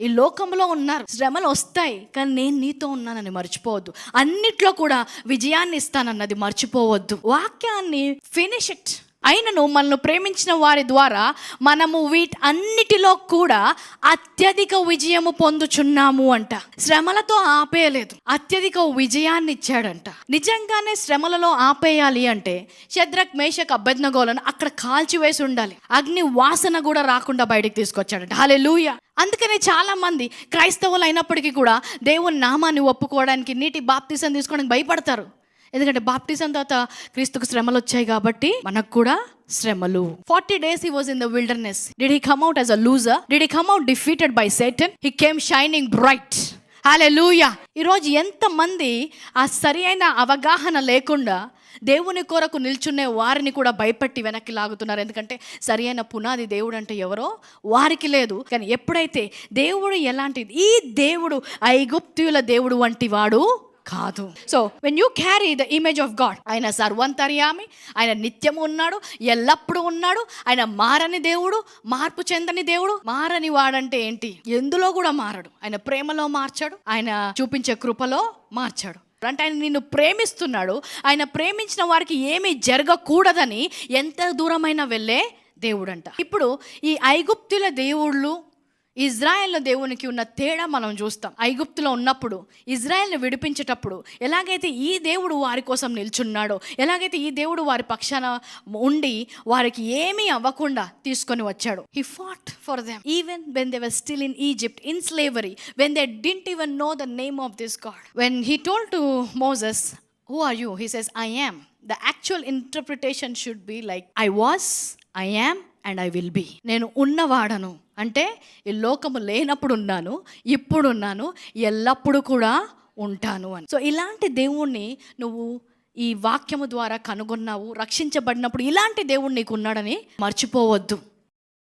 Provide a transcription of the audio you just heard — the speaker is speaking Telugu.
ఈ లోకంలో ఉన్నారు, శ్రమలు వస్తాయి, కానీ నేను నీతో ఉన్నానని మర్చిపోవద్దు. అన్నిట్లో కూడా విజయాన్ని ఇస్తానన్నది మర్చిపోవద్దు. వాక్యాన్ని ఫినిష్ ఇట్. అయినను మనల్ని ప్రేమించిన వారి ద్వారా మనము వీటన్నిటిలో కూడా అత్యధిక విజయము పొందుచున్నాము అంట. శ్రమలతో ఆపేయలేదు, అత్యధిక విజయాన్ని ఇచ్చాడంట. నిజంగానే శ్రమలలో ఆపేయాలి అంటే షద్రక్ మేషక్ అబేద్నెగోలను అక్కడ కాల్చివేసి ఉండాలి. అగ్ని వాసన కూడా రాకుండా బయటికి తీసుకొచ్చాడంట. హల్లెలూయా. అందుకనే చాలా మంది క్రైస్తవులు అయినప్పటికీ కూడా దేవుని నామాన్ని ఒప్పుకోవడానికి, నీటి బాప్తిసం తీసుకోవడానికి భయపడతారు. ఎందుకంటే బాప్టిజం తర్వాత క్రీస్తుకు శ్రమలు వచ్చాయి కాబట్టి మనకు కూడా శ్రమలు. 40 days he was in the wilderness. Did he come out as a loser? Did he come out defeated by Satan? He came shining bright. Hallelujah. ఈరోజు ఎంతమంది ఆ సరి అయిన అవగాహన లేకుండా దేవుని కొరకు నిల్చునే వారిని కూడా భయపెట్టి వెనక్కి లాగుతున్నారు. ఎందుకంటే సరి అయిన పునాది దేవుడు అంటే ఎవరో వారికి లేదు. కానీ ఎప్పుడైతే దేవుడు ఎలాంటిది, ఈ దేవుడు ఐగుప్తీయుల దేవుడు వంటి వాడు కాదు. So when you carry the image of God, ఆయన సర్వంతర్యామి, ఆయన నిత్యము ఉన్నాడు, ఎల్లప్పుడూ ఉన్నాడు, ఆయన మారని దేవుడు, మార్పు చెందని దేవుడు. మారని వాడంటే ఏంటి? ఎందులో కూడా మారడు. ఆయన ప్రేమలో మార్చాడు, ఆయన చూపించే కృపలో మార్చాడు. అంటే ఆయన నిన్ను ప్రేమిస్తున్నాడు. ఆయన ప్రేమించిన వారికి ఏమీ జరగకూడదని ఎంత దూరమైనా వెళ్ళే దేవుడు అంట. ఇప్పుడు ఈ ఐగుప్తుల దేవుళ్ళు ఇజ్రాయెల్ దేవునికి ఉన్న తేడా మనం చూస్తాం. ఐగుప్తులో ఉన్నప్పుడు, ఇజ్రాయెల్ని విడిపించేటప్పుడు ఎలాగైతే ఈ దేవుడు వారి కోసం నిల్చున్నాడో, ఎలాగైతే ఈ దేవుడు వారి పక్షాన ఉండి వారికి ఏమీ అవ్వకుండా తీసుకొని వచ్చాడు. He fought for them even when they were still in Egypt in slavery, when they didn't even know the name of this God. When he told to Moses, who are you? He says, I am. The actual interpretation should be like, I was, I am and I will be. నేను ఉన్నవాడను అంటే ఈ లోకము లేనప్పుడు ఉన్నాను, ఇప్పుడు ఉన్నాను, ఎల్లప్పుడూ కూడా ఉంటాను అని. సో ఇలాంటి దేవుణ్ణి నువ్వు ఈ వాక్యము ద్వారా కనుగొన్నావు. రక్షించబడినప్పుడు ఇలాంటి దేవుడు నీకు ఉన్నాడని మర్చిపోవద్దు.